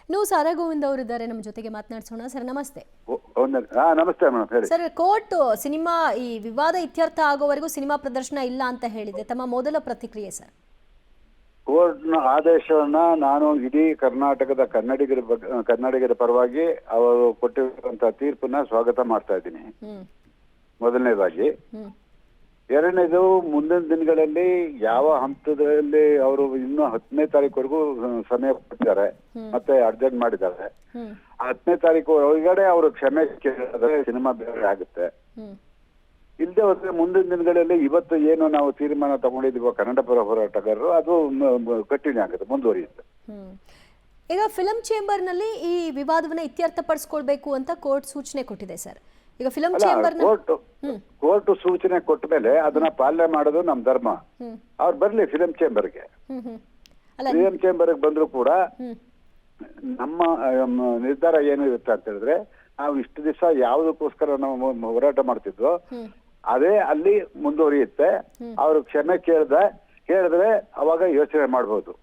ಇನ್ನು ಸಾರಾ ಗೋವಿಂದ್ ಅವರು ಇದ್ದಾರೆ ನಮ್ಮ ಜೊತೆಗೆ ಮಾತನಾಡಿಸೋಣ. ಸರ್ ನಮಸ್ತೆ. ನಮಸ್ತೆ ಮೇಡಮ್, ಹೇಳಿ. ಸರ್, ಕೋರ್ಟ್ ಸಿನಿಮಾ ಈ ವಿವಾದ ಇತ್ಯರ್ಥ ಆಗೋವರೆಗೂ ಸಿನಿಮಾ ಪ್ರದರ್ಶನ ಇಲ್ಲ ಅಂತ ಹೇಳಿದೆ. ತಮ್ಮ ಮೊದಲ ಪ್ರತಿಕ್ರಿಯೆ ಸರ್? ಕೋರ್ಟ್ನ ಆದೇಶವನ್ನ ನಾನು ಇಡೀ ಕರ್ನಾಟಕದ ಕನ್ನಡಿಗರ ಪರವಾಗಿ ಅವರು ಕೊಟ್ಟಿರುವಂತಹ ತೀರ್ಪನ್ನ ಸ್ವಾಗತ ಮಾಡ್ತಾ ಇದ್ದೀನಿ, ಮೊದಲನೇದಾಗಿ. ಎರಡನೇದು, ಮುಂದಿನ ದಿನಗಳಲ್ಲಿ ಯಾವ ಹಂತದಲ್ಲಿ ಅವರು ಇನ್ನೂ 10ನೇ ತಾರೀಕುವರೆಗೂ ಸಮಯ ಕೊಟ್ಟಿದ್ದಾರೆ, ಮತ್ತೆ ಅರ್ಜೆಂಟ್ ಮಾಡಿದ್ದಾರೆ. 10ನೇ ತಾರೀಕು ಒಳಗಡೆ ಅವರು ಕ್ಷಮೆ ಕೇಳಿದ್ರೆ ಸಿನಿಮಾ ಬೇರೆ ಆಗುತ್ತೆ. ಇಲ್ಲದೆ ಹೋದ್ರೆ ಮುಂದಿನ ದಿನಗಳಲ್ಲಿ ಇವತ್ತು ಏನು ನಾವು ತೀರ್ಮಾನ ತಗೊಂಡಿದ್ದೀವೋ ಕನ್ನಡ ಪರ ಹೋರಾಟಗಾರರು, ಅದು ಕಂಟಿನ್ಯೂ ಆಗುತ್ತೆ, ಮುಂದುವರಿಯುತ್ತೆ. ಈಗ ಫಿಲಂ ಚೇಂಬರ್ ನಲ್ಲಿ ಈ ವಿವಾದವನ್ನ ಇತ್ಯರ್ಥಪಡಿಸಿಕೊಳ್ಬೇಕು ಅಂತ ಕೋರ್ಟ್ ಸೂಚನೆ ಕೊಟ್ಟಿದೆ ಸರ್. ಈಗ ಫಿಲಂ ಚೇಂಬರ್ ಕೋರ್ಟ್ ಸೂಚನೆ ಕೊಟ್ಟ ಮೇಲೆ ಅದನ್ನ ಪಾಲನೆ ಮಾಡೋದು ನಮ್ ಧರ್ಮ. ಅವ್ರು ಬರ್ಲಿ ಫಿಲಂ ಚೇಂಬರ್ಗೆ. ಫಿಲಂ ಚೇಂಬರ್ಗೆ ಬಂದ್ರು ಕೂಡ ನಮ್ಮ ನಿರ್ಧಾರ ಏನಿರುತ್ತೆ ಅಂತ ಹೇಳಿದ್ರೆ, ನಾವು ಇಷ್ಟು ದಿವಸ ಯಾವುದಕ್ಕೋಸ್ಕರ ನಾವು ಹೋರಾಟ ಮಾಡ್ತಿದ್ವೋ ಅದೇ ಅಲ್ಲಿ ಮುಂದುವರಿಯುತ್ತೆ. ಅವ್ರು ಕ್ಷಮೆ ಕೇಳಿದ್ರೆ ಅವಾಗ ಯೋಚನೆ ಮಾಡ್ಬೋದು.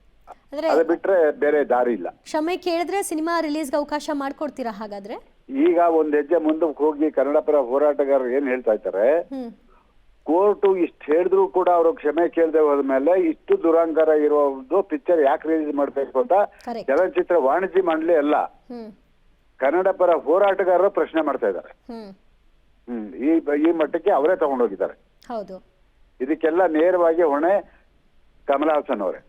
ಅದು ಬಿಟ್ರೆ ಬೇರೆ ದಾರಿ ಇಲ್ಲ. ಕ್ಷಮೆ ಕೇಳಿದ್ರೆ ಸಿನಿಮಾ ರಿಲೀಸ್ಗೆ ಅವಕಾಶ ಮಾಡ್ಕೊಡ್ತೀರಾ ಹಾಗಾದ್ರೆ? ಈಗ ಒಂದ್ ಹೆಜ್ಜೆ ಮುಂದಕ್ಕೆ ಹೋಗಿ ಕನ್ನಡ ಪರ ಹೋರಾಟಗಾರರು ಏನ್ ಹೇಳ್ತಾ ಇದ್ದಾರೆ, ಕೋರ್ಟ್ ಇಷ್ಟು ಹೇಳಿದ್ರು ಕೂಡ ಅವರು ಕ್ಷಮೆ ಕೇಳದೆ ಹೋದ್ಮೇಲೆ ಇಷ್ಟು ದುರಂಕಾರ ಇರೋದು ಪಿಕ್ಚರ್ ಯಾಕೆ ರಿಲೀಸ್ ಮಾಡ್ಬೇಕು ಅಂತ ಚಲನಚಿತ್ರ ವಾಣಿಜ್ಯ ಮಂಡಳಿ ಅಲ್ಲ, ಕನ್ನಡ ಪರ ಹೋರಾಟಗಾರರು ಪ್ರಶ್ನೆ ಮಾಡ್ತಾ ಇದ್ದಾರೆ. ಈ ಮಟ್ಟಕ್ಕೆ ಅವರೇ ತಗೊಂಡೋಗಿದ್ದಾರೆ. ಹೌದು, ಇದಕ್ಕೆಲ್ಲ ನೇರವಾಗಿ ಹೊಣೆ ಕಮಲಹಾಸನ್ ಅವರೇ.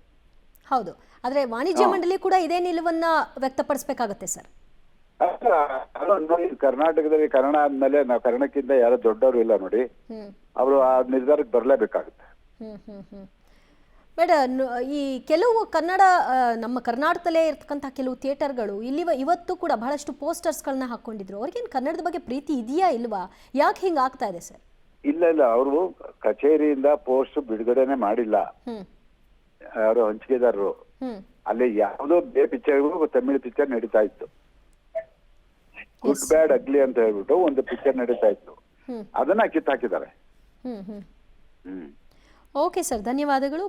ಹೌದು, ಆದ್ರೆ ವಾಣಿಜ್ಯ ಮಂಡಳಿ ಕೂಡ ಇದೇ ನಿಲುವನ್ನ ವ್ಯಕ್ತಪಡಿಸಬೇಕಾಗತ್ತೆ ಸರ್. ನೋಡಿ, ಕರ್ನಾಟಕದಲ್ಲಿ ಕನ್ನಡ ಆದ್ಮೇಲೆ ನಾವು ಕನ್ನಡಕ್ಕಿಂತ ಯಾರು ದೊಡ್ಡವರು ಇಲ್ಲ ನೋಡಿ. ಅವರು ಆ ನಿರ್ಧಾರಕ್ಕೆ ಬರಲೇಬೇಕಾಗುತ್ತೆ. ಬಟ್ ಈ ಕೆಲವು ನಮ್ಮ ಕರ್ನಾಟಕದಲ್ಲೇ ಇರ್ತಕ್ಕಂಥ ಕೆಲವು ಥಿಯೇಟರ್ಗಳು ಇವತ್ತು ಕೂಡ ಬಹಳಷ್ಟು ಪೋಸ್ಟರ್ಸ್ಗಳನ್ನ ಹಾಕೊಂಡಿದ್ರು. ಅವ್ರಿಗೇನು ಕನ್ನಡದ ಬಗ್ಗೆ ಪ್ರೀತಿ ಇದೆಯಾ ಇಲ್ವಾ? ಯಾಕೆ ಹಿಂಗ ಆಗ್ತಾ ಇದೆ ಸರ್? ಇಲ್ಲ, ಅವರು ಕಚೇರಿಯಿಂದ ಪೋಸ್ಟ್ ಬಿಡುಗಡೆನೆ ಮಾಡಿಲ್ಲ. ಅವರು ಹಂಚಿಕೆದಾರರು ಅಲ್ಲಿ ಯಾವುದೋ ಬೇರೆ ಪಿಕ್ಚರ್ಗಳು ತಮಿಳು ಪಿಕ್ಚರ್ ನಡೀತಾ ಇತ್ತು. ಗುಡ್ ಬ್ಯಾಡ್ ಅಗ್ಲಿ ಅಂತ ಹೇಳ್ಬಿಟ್ಟು ಒಂದು ಪಿಕ್ಚರ್ ನಡೀತಾ ಇತ್ತು, ಅದನ್ನ ಕಿತ್ತಾಕಿದ್ದಾರೆ. ಓಕೆ ಸರ್, ಧನ್ಯವಾದಗಳು.